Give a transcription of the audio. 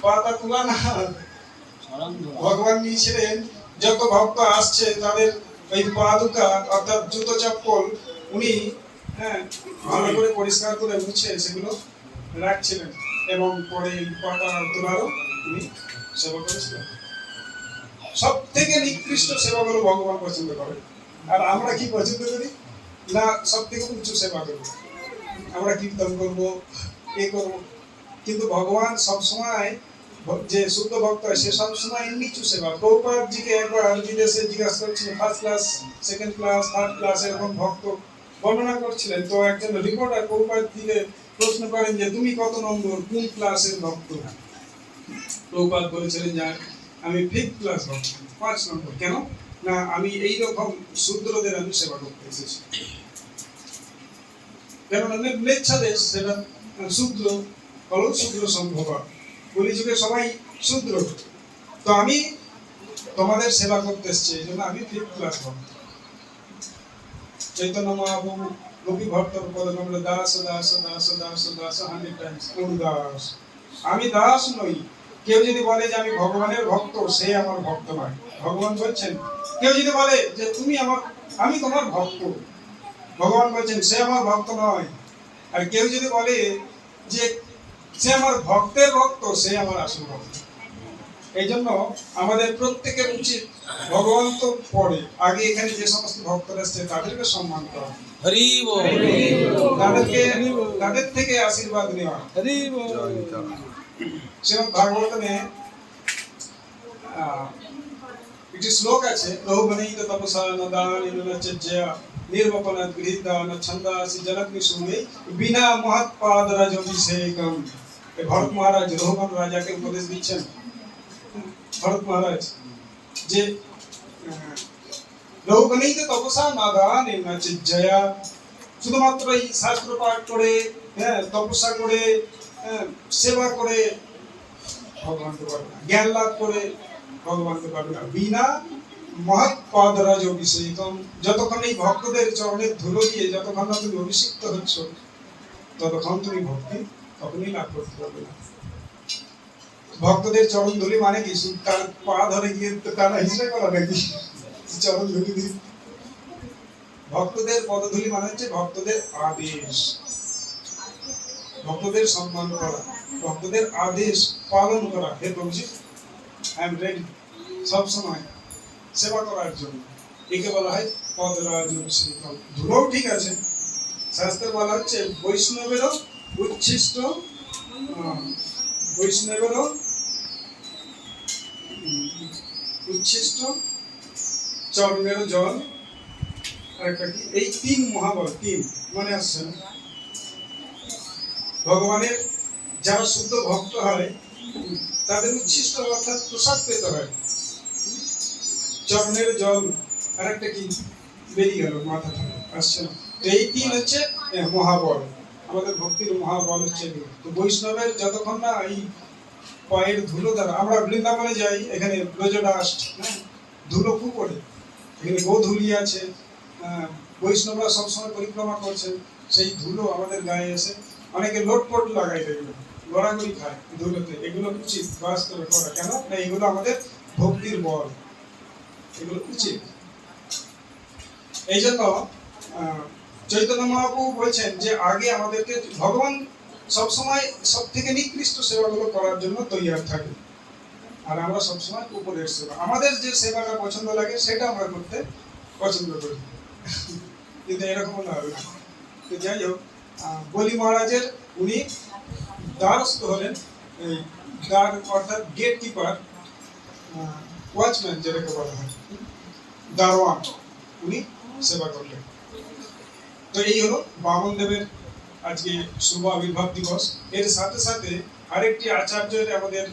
পাতা তোলা না, ভগবান নিয়েছিলেন যত ভক্ত আসছে তাদের ওই পাদুকা অর্থাৎ জুতো চপ্পল উনি ভালো করে পরিষ্কার করে মুছে সেগুলো রাখছিলেন এবং পরে পাতা তোলারও উনি সেবা করেছিলেন। সব থেকে নিকৃষ্ট সেবাগুলো ভগবান পছন্দ করেন। আর আমরা কি পছন্দ করি না? সব থেকে উঁচু সেবা করবো, আমরা কীর্তন করবো, এ করবো। কিন্তু ভগবান সবসময় যে শুদ্ধ ভক্ত হয় সে সবসময় নিচু সেবা। প্রভুপাদ জিকে একবার বিদেশে জিজ্ঞাসা করছিলেন, first class, second class, third class এরকম ভক্ত বর্ণনা করছিলেন। তো একজন রিপোর্টার প্রভুপাদ দিকে প্রশ্ন করেন যে তুমি কত নম্বর, কোন ক্লাসের ভক্ত? প্রভুপাদ বলেছিলেন যে আমি 5th ক্লাস ভক্ত, 5 নম্বর। কেন না? আমি এইরকম শূদ্রদের আমি সেবা করতে এসেছি। কেননা ম্লেচ্ছাদেশ সেটা শূদ্র, হলো শূদ্র সম্ভব, কলিযুগে সবাই শূদ্র। তো আমি তোমাদের সেবা করতে এসেছি, এই জন্য আমি 5th ক্লাস ভক্ত। চৈতন্য মহাপ্রভু গোপী ভট্টর পদ কমলে দাস দাস দাস দাস দাস 100 টাইমস দাস। আমি দাস নই। কেউ যদি বলে যে আমি ভগবানের ভক্ত, সে আমার ভক্ত নয়। ভগবান বলছেন কেউ যদি বলে যে তুমি আমার, আমি তোমার ভক্ত, ভগবান বলছেন সে আমার ভক্ত নয়। আর কেউ যদি বলে যে সে আমার ভক্তের ভক্ত, সে আমার আসল ভক্ত। এই জন্য আমাদের প্রত্যেকের উচিত ভগবান তো পরে, আগে এখানে যে সমস্ত ভক্তরা আসছে তাদেরকে সম্মান করা, তাদের থেকে আশীর্বাদ নেওয়া। শ্রীমদ্ ভাগবতমে একটি শ্লোক আছে, রহুবনীত তপসা নদান চজ্জয়া নির্বপনাৎ গৃহীদান ছন্দাসি জনগ্নি শুনে বিনা মহৎপাদ রাজভিষেকম। ভরত মহারাজ রহুবন রাজাকে উপদেশ দিচ্ছেন। ভরত মহারাজ যে রহুবনীত তপসা নদান চজ্জয়া, শুধুমাত্র এই শাস্ত্র পাঠ করে, তপস্যা করে, সেবা করে ভগবানকে পারবে না, জ্ঞান লাভ করে ভগবানকে পারবে না। বিনা মহৎ পদ রাজ অভিষেকম, যতক্ষণ এই ভক্তদের চরণের ধুলো দিয়ে যতক্ষণ না তুমি অভিষিক্ত হচ্ছ, ততক্ষণ তুমি ভক্তি কখনোই লাভ করতে পারবে না। ভক্তদের চরণ ধুলি মানে কি? তার পা ধরে গিয়ে তারা হিসেবে করা নাকি? চরণ ধুলি দিয়ে ভক্তদের পদধূলি মানে হচ্ছে ভক্তদের আদেশ, ভক্তদের সম্মান করা, ভক্তদের আদেশ পালন করা। হে প্রভুজি, আই এম রেডি সব সময় সেবা করার জন্য। একে বলা হয় পদরাজ অভিষেকম। ধুলোও ঠিক আছে, শাস্ত্রে বলা হচ্ছে বৈষ্ণবেরও উচ্ছিষ্ট, বৈষ্ণবেরও উচ্ছিষ্ট চরণেরও জল, আরেকটা কি, এই 3 মহাবল, 3 মনে আসছে না? ভগবানের যারা শুদ্ধ ভক্ত হয় তাদের উচ্ছিষ্ট অর্থাৎ প্রসাদ পেতে হয়, চরণের জল, আর একটা কি বেরিয়ে গেল মাথা থেকে আসছে না। তো এই 3 হচ্ছে মহাবল, আমাদের ভক্তির মহাবল হচ্ছে এগুলো। তো বৈষ্ণবের যতক্ষণ না এই পায়ের ধুলো দ্বারা, আমরা বৃন্দাবনে যাই, এখানে ব্রজডাস্ট, ধুলো খুব পড়ে, এখানে গোধূলি আছে, বৈষ্ণবরা সবসময় পরিক্রমা করছেন, সেই ধুলো আমাদের গায়ে এসে অনেকে লোটপট লাগাই দেখবে, গড়াগড়ি খায় ধুলোতে। এগুলো উচিত বাস করে করা। কেন না? এগুলো আমাদের ভক্তির বল, এগুলো উচিত। এই জন্য চৈতন্য মহাপ্রভু বলছেন যে আগে আমাদেরকে ভগবান সবসময় সব থেকে নিকৃষ্ট সেবাগুলো করার জন্য তৈয়ার থাকে, আর আমরা সবসময় উপরের সেবা, আমাদের যে সেবাটা পছন্দ লাগে সেটা আমরা করতে পছন্দ করি। কিন্তু এরকম না হবে না। তো যাই হোক, বলি মহারাজের উনি দ্বারস্থ হলেন, এই দ্বার অর্থাৎ গেট কিপার, ওয়াচম্যান যেটাকে বলা হয়, দারোয়ান, উনি সেবা করলেন। তো এই হলো বামন দেবের আজকে শুভ আবির্ভাব দিবস। এর সাথে সাথে আরেকটি আচার্যের আমাদের